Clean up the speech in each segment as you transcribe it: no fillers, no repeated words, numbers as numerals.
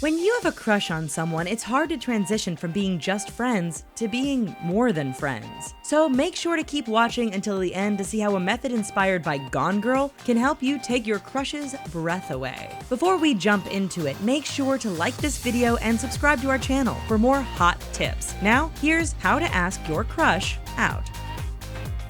When you have a crush on someone, it's hard to transition from being just friends to being more than friends. So make sure to keep watching until the end to see how a method inspired by Gone Girl can help you take your crush's breath away. Before we jump into it, make sure to like this video and subscribe to our channel for more hot tips. Now, here's how to ask your crush out.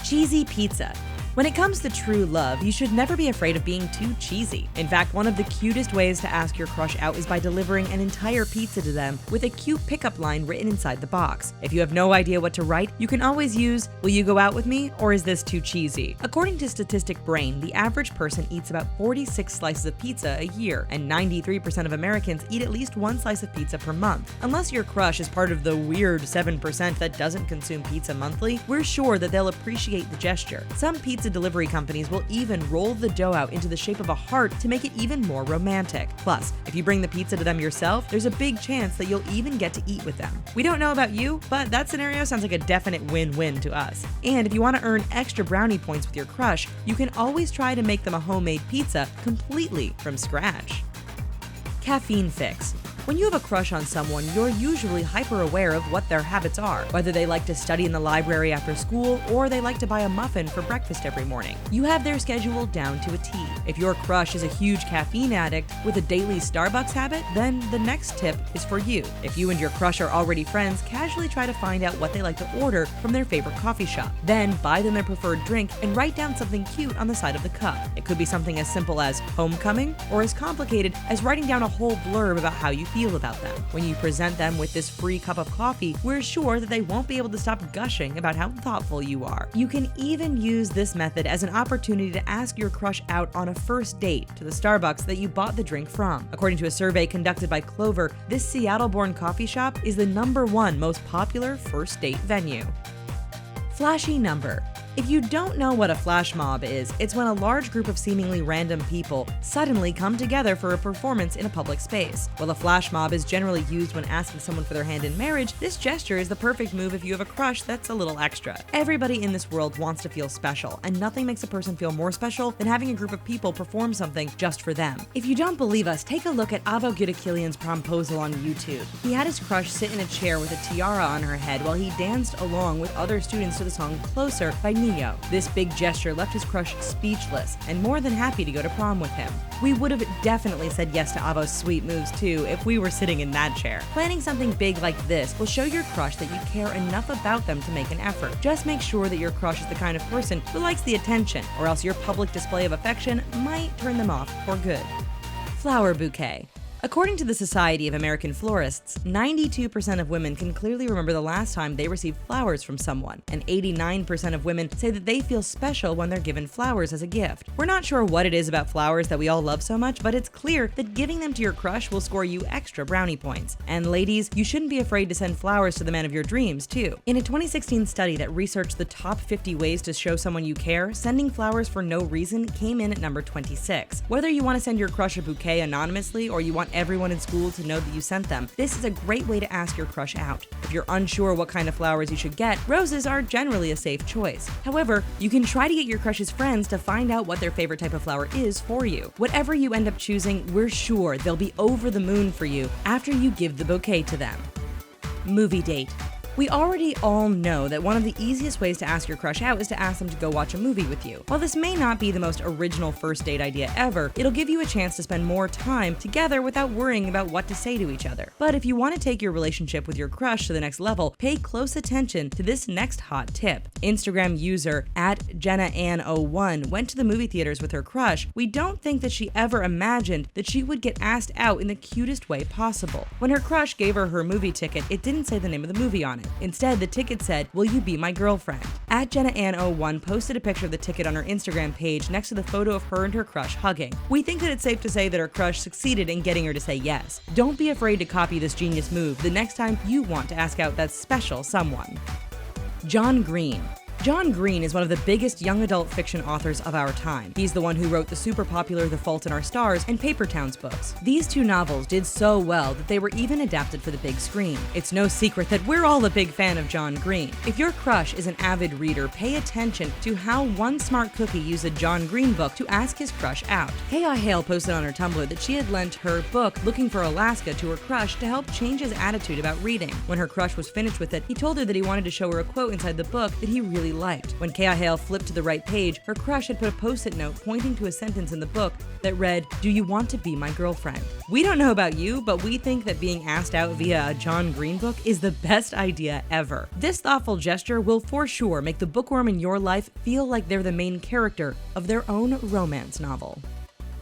Cheesy pizza. When it comes to true love, you should never be afraid of being too cheesy. In fact, one of the cutest ways to ask your crush out is by delivering an entire pizza to them with a cute pickup line written inside the box. If you have no idea what to write, you can always use, "Will you go out with me?" or "Is this too cheesy?" According to Statistic Brain, the average person eats about 46 slices of pizza a year, and 93% of Americans eat at least one slice of pizza per month. Unless your crush is part of the weird 7% that doesn't consume pizza monthly, we're sure that they'll appreciate the gesture. Some pizza delivery companies will even roll the dough out into the shape of a heart to make it even more romantic. Plus, if you bring the pizza to them yourself, there's a big chance that you'll even get to eat with them. We don't know about you, but that scenario sounds like a definite win-win to us. And if you want to earn extra brownie points with your crush, you can always try to make them a homemade pizza completely from scratch. Caffeine fix. When you have a crush on someone, you're usually hyper-aware of what their habits are, whether they like to study in the library after school or they like to buy a muffin for breakfast every morning. You have their schedule down to a T. If your crush is a huge caffeine addict with a daily Starbucks habit, then the next tip is for you. If you and your crush are already friends, casually try to find out what they like to order from their favorite coffee shop. Then buy them their preferred drink and write down something cute on the side of the cup. It could be something as simple as homecoming or as complicated as writing down a whole blurb about how you feel about them. When you present them with this free cup of coffee, we're sure that they won't be able to stop gushing about how thoughtful you are. You can even use this method as an opportunity to ask your crush out on a first date to the Starbucks that you bought the drink from. According to a survey conducted by Clover, this Seattle-born coffee shop is the #1 most popular first date venue. Flashy number. If you don't know what a flash mob is, it's when a large group of seemingly random people suddenly come together for a performance in a public space. While a flash mob is generally used when asking someone for their hand in marriage, this gesture is the perfect move if you have a crush that's a little extra. Everybody in this world wants to feel special, and nothing makes a person feel more special than having a group of people perform something just for them. If you don't believe us, take a look at Avo Gidakilian's promposal on YouTube. He had his crush sit in a chair with a tiara on her head while he danced along with other students to the song Closer by Neo. This big gesture left his crush speechless and more than happy to go to prom with him. We would have definitely said yes to Avo's sweet moves too if we were sitting in that chair. Planning something big like this will show your crush that you care enough about them to make an effort. Just make sure that your crush is the kind of person who likes the attention, or else your public display of affection might turn them off for good. Flower bouquet. According to the Society of American Florists, 92% of women can clearly remember the last time they received flowers from someone, and 89% of women say that they feel special when they're given flowers as a gift. We're not sure what it is about flowers that we all love so much, but it's clear that giving them to your crush will score you extra brownie points. And ladies, you shouldn't be afraid to send flowers to the man of your dreams, too. In a 2016 study that researched the top 50 ways to show someone you care, sending flowers for no reason came in at number 26. Whether you want to send your crush a bouquet anonymously or you want everyone in school to know that you sent them, this is a great way to ask your crush out. If you're unsure what kind of flowers you should get, roses are generally a safe choice. However, you can try to get your crush's friends to find out what their favorite type of flower is for you. Whatever you end up choosing, we're sure they'll be over the moon for you after you give the bouquet to them. Movie date. We already all know that one of the easiest ways to ask your crush out is to ask them to go watch a movie with you. While this may not be the most original first date idea ever, it'll give you a chance to spend more time together without worrying about what to say to each other. But if you want to take your relationship with your crush to the next level, pay close attention to this next hot tip. Instagram user @JennaAnn01 went to the movie theaters with her crush. We don't think that she ever imagined that she would get asked out in the cutest way possible. When her crush gave her her movie ticket, it didn't say the name of the movie on it. Instead, the ticket said, "Will you be my girlfriend?" @JennaAnn01 posted a picture of the ticket on her Instagram page next to the photo of her and her crush hugging. We think that it's safe to say that her crush succeeded in getting her to say yes. Don't be afraid to copy this genius move the next time you want to ask out that special someone. John Green. John Green is one of the biggest young adult fiction authors of our time. He's the one who wrote the super popular The Fault in Our Stars and Paper Towns books. These two novels did so well that they were even adapted for the big screen. It's no secret that we're all a big fan of John Green. If your crush is an avid reader, pay attention to how one smart cookie used a John Green book to ask his crush out. K.I. Hale posted on her Tumblr that she had lent her book Looking for Alaska to her crush to help change his attitude about reading. When her crush was finished with it, he told her that he wanted to show her a quote inside the book that he really liked. When K.I. Hale flipped to the right page, her crush had put a post-it note pointing to a sentence in the book that read, "Do you want to be my girlfriend?" We don't know about you, but we think that being asked out via a John Green book is the best idea ever. This thoughtful gesture will for sure make the bookworm in your life feel like they're the main character of their own romance novel.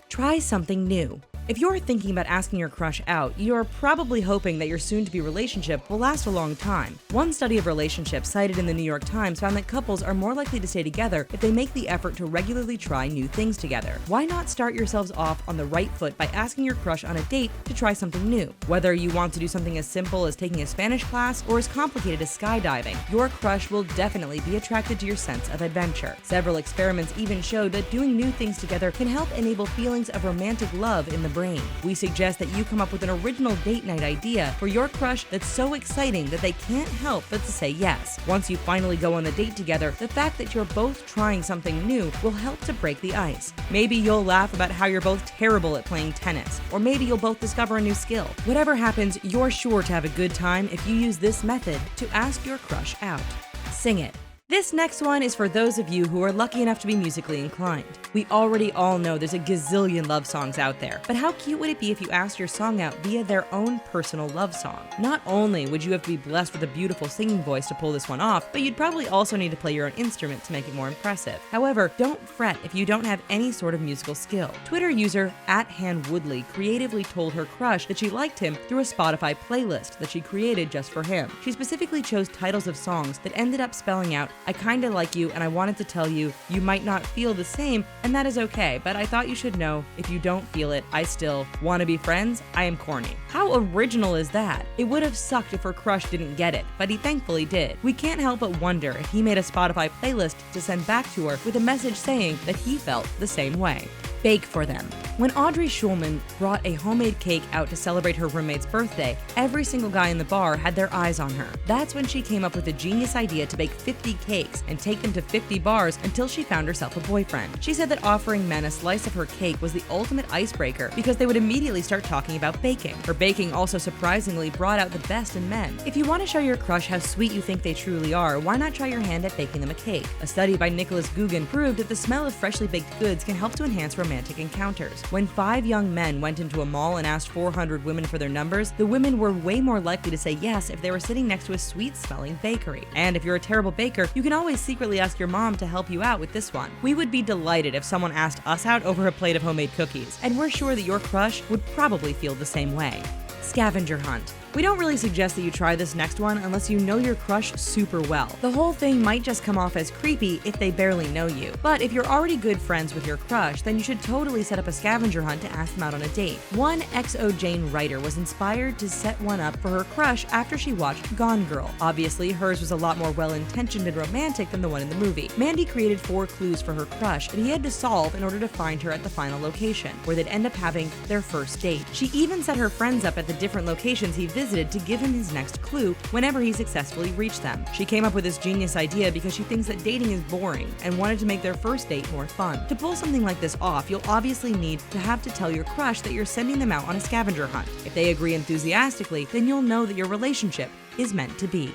Try something new. If you're thinking about asking your crush out, you're probably hoping that your soon-to-be relationship will last a long time. One study of relationships cited in the New York Times found that couples are more likely to stay together if they make the effort to regularly try new things together. Why not start yourselves off on the right foot by asking your crush on a date to try something new? Whether you want to do something as simple as taking a Spanish class or as complicated as skydiving, your crush will definitely be attracted to your sense of adventure. Several experiments even showed that doing new things together can help enable feelings of romantic love in the brain. We suggest that you come up with an original date night idea for your crush that's so exciting that they can't help but to say yes. Once you finally go on the date together, the fact that you're both trying something new will help to break the ice. Maybe you'll laugh about how you're both terrible at playing tennis, or maybe you'll both discover a new skill. Whatever happens, you're sure to have a good time if you use this method to ask your crush out. Sing it. This next one is for those of you who are lucky enough to be musically inclined. We already all know there's a gazillion love songs out there, but how cute would it be if you asked your song out via their own personal love song? Not only would you have to be blessed with a beautiful singing voice to pull this one off, but you'd probably also need to play your own instrument to make it more impressive. However, don't fret if you don't have any sort of musical skill. Twitter user @HanWoodley creatively told her crush that she liked him through a Spotify playlist that she created just for him. She specifically chose titles of songs that ended up spelling out, "I kinda like you and I wanted to tell you, you might not feel the same, and that is okay, but I thought you should know, if you don't feel it, I still wanna be friends, I am corny." How original is that? It would have sucked if her crush didn't get it, but he thankfully did. We can't help but wonder if he made a Spotify playlist to send back to her with a message saying that he felt the same way. Bake for them. When Audrey Schulman brought a homemade cake out to celebrate her roommate's birthday, every single guy in the bar had their eyes on her. That's when she came up with the genius idea to bake 50 cakes and take them to 50 bars until she found herself a boyfriend. She said that offering men a slice of her cake was the ultimate icebreaker because they would immediately start talking about baking. Her baking also surprisingly brought out the best in men. If you want to show your crush how sweet you think they truly are, why not try your hand at baking them a cake? A study by Nicholas Guggen proved that the smell of freshly baked goods can help to enhance romantic encounters. When 5 young men went into a mall and asked 400 women for their numbers, the women were way more likely to say yes if they were sitting next to a sweet-smelling bakery. And if you're a terrible baker, you can always secretly ask your mom to help you out with this one. We would be delighted if someone asked us out over a plate of homemade cookies, and we're sure that your crush would probably feel the same way. Scavenger hunt. We don't really suggest that you try this next one unless you know your crush super well. The whole thing might just come off as creepy if they barely know you. But if you're already good friends with your crush, then you should totally set up a scavenger hunt to ask them out on a date. One XO Jane writer was inspired to set one up for her crush after she watched Gone Girl. Obviously, hers was a lot more well-intentioned and romantic than the one in the movie. Mandy created 4 clues for her crush that he had to solve in order to find her at the final location, where they'd end up having their first date. She even set her friends up at the different locations he visited to give him his next clue whenever he successfully reached them. She came up with this genius idea because she thinks that dating is boring and wanted to make their first date more fun. To pull something like this off, you'll obviously need to have to tell your crush that you're sending them out on a scavenger hunt. If they agree enthusiastically, then you'll know that your relationship is meant to be.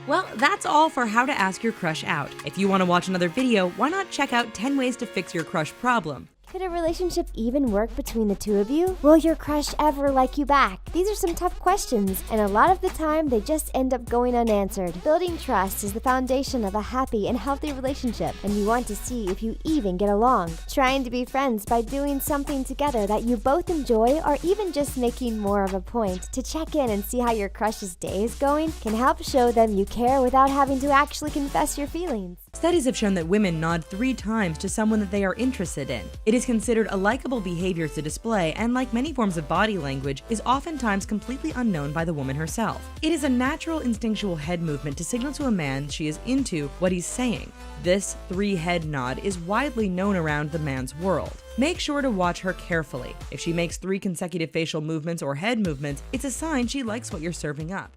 Well, that's all for how to ask your crush out. If you want to watch another video, why not check out 10 ways to fix your crush problem? Could a relationship even work between the two of you? Will your crush ever like you back? These are some tough questions, and a lot of the time they just end up going unanswered. Building trust is the foundation of a happy and healthy relationship, and you want to see if you even get along. Trying to be friends by doing something together that you both enjoy, or even just making more of a point to check in and see how your crush's day is going, can help show them you care without having to actually confess your feelings. Studies have shown that women nod 3 times to someone that they are interested in. It is considered a likable behavior to display, and like many forms of body language, is oftentimes completely unknown by the woman herself. It is a natural instinctual head movement to signal to a man she is into what he's saying. This 3-head nod is widely known around the man's world. Make sure to watch her carefully. If she makes 3 consecutive facial movements or head movements, it's a sign she likes what you're serving up.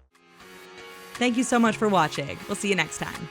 Thank you so much for watching. We'll see you next time.